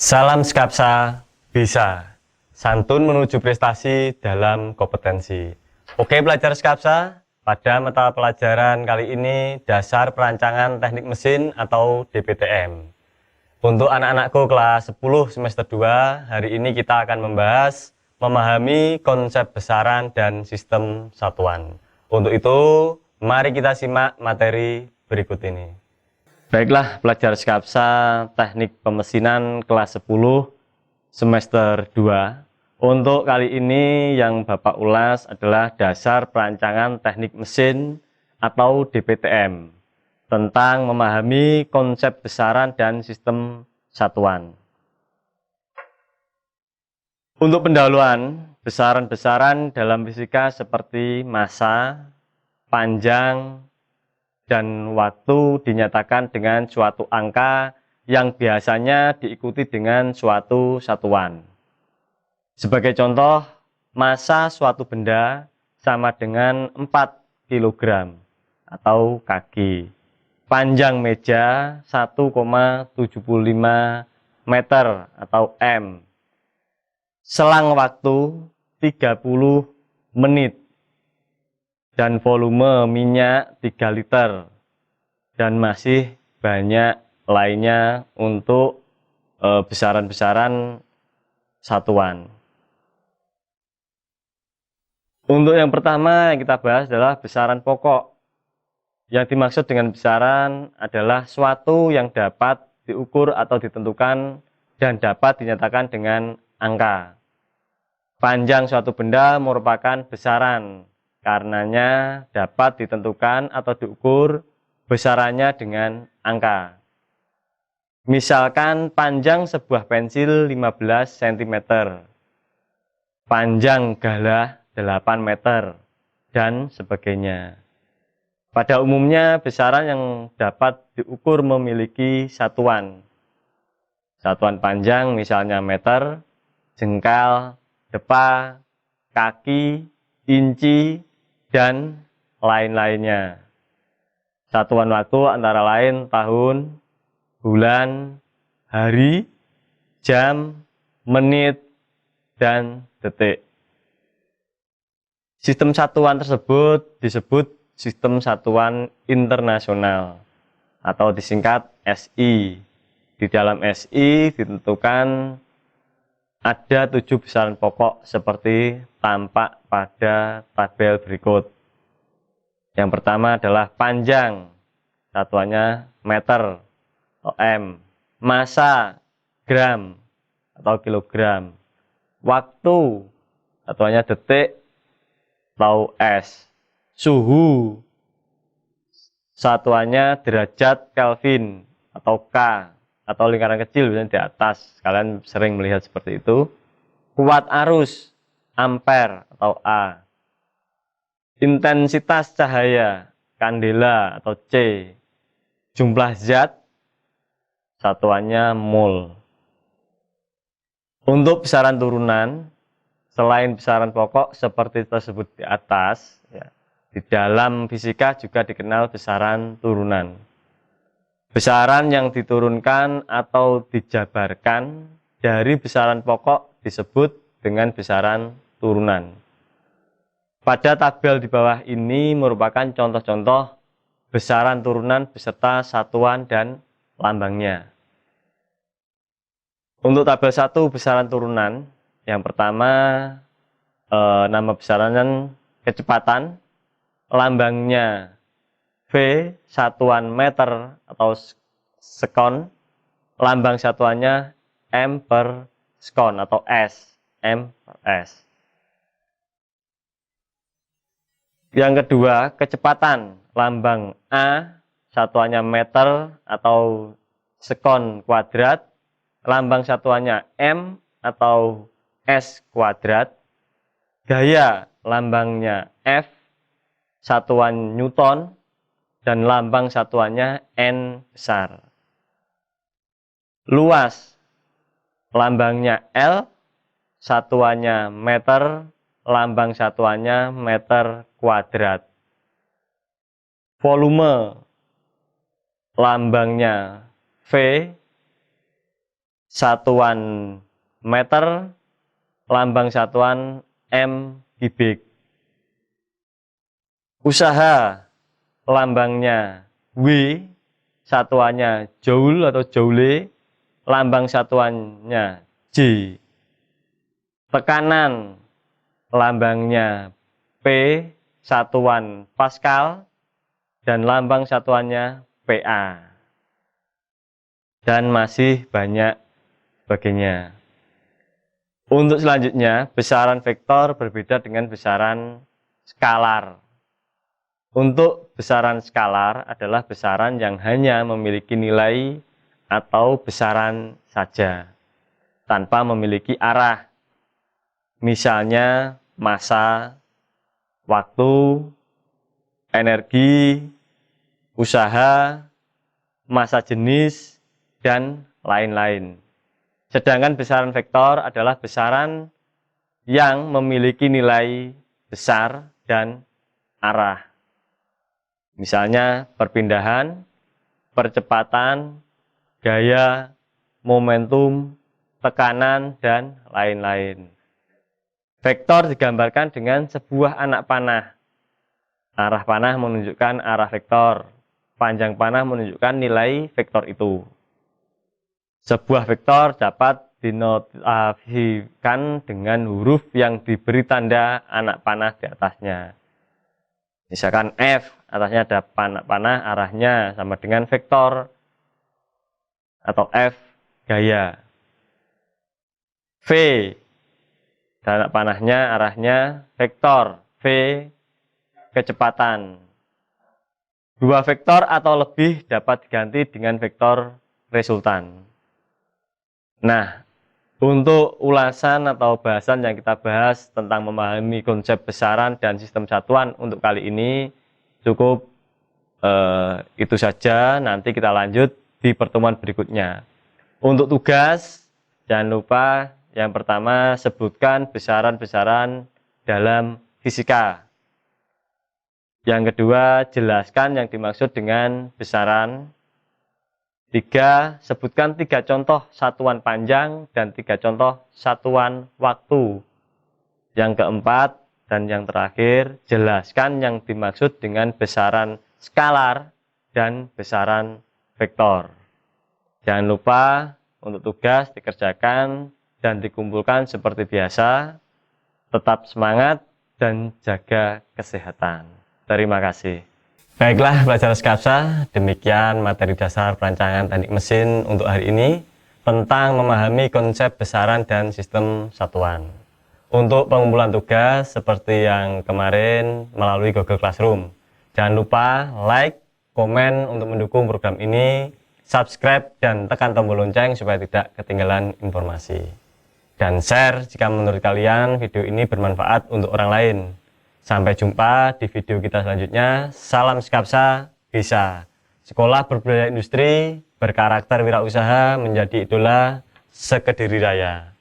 Salam Skapsa, bisa. Santun menuju prestasi dalam kompetensi. Oke pelajar Skapsa, pada mata pelajaran kali ini dasar perancangan teknik mesin atau DPTM. Untuk anak-anakku kelas 10 semester 2, hari ini kita akan membahas memahami konsep besaran dan sistem satuan. Untuk itu, mari kita simak materi berikut ini. Baiklah pelajar Skapsa teknik pemesinan kelas 10 semester 2. Untuk kali ini yang Bapak ulas adalah dasar perancangan teknik mesin atau DPTM tentang memahami konsep besaran dan sistem satuan. Untuk pendahuluan, besaran-besaran dalam fisika seperti massa, panjang, dan waktu dinyatakan dengan suatu angka yang biasanya diikuti dengan suatu satuan. Sebagai contoh, massa suatu benda sama dengan 4 kg atau kg. Panjang meja 1,75 meter atau m. Selang waktu 30 menit. Dan volume minyak 3 liter dan masih banyak lainnya untuk besaran-besaran satuan. Untuk yang pertama yang kita bahas adalah besaran pokok. Yang dimaksud dengan besaran adalah suatu yang dapat diukur atau ditentukan dan dapat dinyatakan dengan angka. Panjang suatu benda merupakan besaran. Karenanya dapat ditentukan atau diukur besarannya dengan angka. Misalkan panjang sebuah pensil 15 cm, panjang galah 8 meter, dan sebagainya. Pada umumnya besaran yang dapat diukur memiliki satuan. Satuan panjang misalnya meter, jengkal, depa, kaki, inci, dan lain-lainnya. Satuan waktu antara lain tahun, bulan, hari, jam, menit, dan detik. Sistem satuan tersebut disebut sistem satuan internasional atau disingkat SI. Di dalam SI ditentukan ada 7 besaran pokok seperti tampak pada tabel berikut. Yang pertama adalah panjang, satuannya meter atau m, massa, gram atau kilogram, waktu, satuannya detik atau s, suhu, satuannya derajat Kelvin atau K, atau lingkaran kecil biasanya di atas, kalian sering melihat seperti itu. Kuat arus, ampere atau A. Intensitas cahaya, kandela atau C. Jumlah zat, satuannya mol. Untuk besaran turunan, selain besaran pokok seperti tersebut di atas, ya, di dalam fisika juga dikenal besaran turunan. Besaran yang diturunkan atau dijabarkan dari besaran pokok disebut dengan besaran turunan. Pada tabel di bawah ini merupakan contoh-contoh besaran turunan beserta satuan dan lambangnya. Untuk tabel 1 besaran turunan, yang pertama nama besaran kecepatan, lambangnya V, satuan meter atau sekon, lambang satuannya M per sekon atau S, M per S. Yang kedua, kecepatan, lambang A, satuannya meter atau sekon kuadrat, lambang satuannya M atau S kuadrat, gaya, lambangnya F, satuan Newton, dan lambang satuannya N besar. Luas, lambangnya L, satuannya meter, lambang satuannya meter kuadrat. Volume, lambangnya V, satuan meter, lambang satuan M kubik. Usaha lambangnya W, satuannya joule atau joule, lambang satuannya J. Tekanan lambangnya P, satuan Pascal, dan lambang satuannya PA. Dan masih banyak sebagainya. Untuk selanjutnya, besaran vektor berbeda dengan besaran skalar. Untuk besaran skalar adalah besaran yang hanya memiliki nilai atau besaran saja, tanpa memiliki arah. Misalnya massa, waktu, energi, usaha, massa jenis, dan lain-lain. Sedangkan besaran vektor adalah besaran yang memiliki nilai besar dan arah. Misalnya perpindahan, percepatan, gaya, momentum, tekanan, dan lain-lain. Vektor digambarkan dengan sebuah anak panah. Arah panah menunjukkan arah vektor. Panjang panah menunjukkan nilai vektor itu. Sebuah vektor dapat dinotafikan dengan huruf yang diberi tanda anak panah di atasnya. Misalkan F, atasnya ada panah, arahnya sama dengan vektor, atau F, gaya. V, anak panahnya, arahnya vektor, V, kecepatan. Dua vektor atau lebih dapat diganti dengan vektor resultan. Nah, untuk ulasan atau bahasan yang kita bahas tentang memahami konsep besaran dan sistem satuan untuk kali ini cukup itu saja. Nanti kita lanjut di pertemuan berikutnya. Untuk tugas, jangan lupa yang pertama sebutkan besaran-besaran dalam fisika. Yang kedua, jelaskan yang dimaksud dengan besaran. 3. Sebutkan 3 contoh satuan panjang dan 3 contoh satuan waktu. Yang keempat dan yang terakhir, jelaskan yang dimaksud dengan besaran skalar dan besaran vektor. Jangan lupa untuk tugas dikerjakan dan dikumpulkan seperti biasa. Tetap semangat dan jaga kesehatan. Terima kasih. Baiklah pelajar Skapsa, demikian materi dasar perancangan teknik mesin untuk hari ini tentang memahami konsep besaran dan sistem satuan. Untuk pengumpulan tugas seperti yang kemarin melalui Google Classroom. Jangan lupa like, komen untuk mendukung program ini, subscribe dan tekan tombol lonceng supaya tidak ketinggalan informasi. Dan share jika menurut kalian video ini bermanfaat untuk orang lain. Sampai jumpa di video kita selanjutnya. Salam Skapsa, bisa. Sekolah berbudaya industri, berkarakter wirausaha, menjadi idola sekediri raya.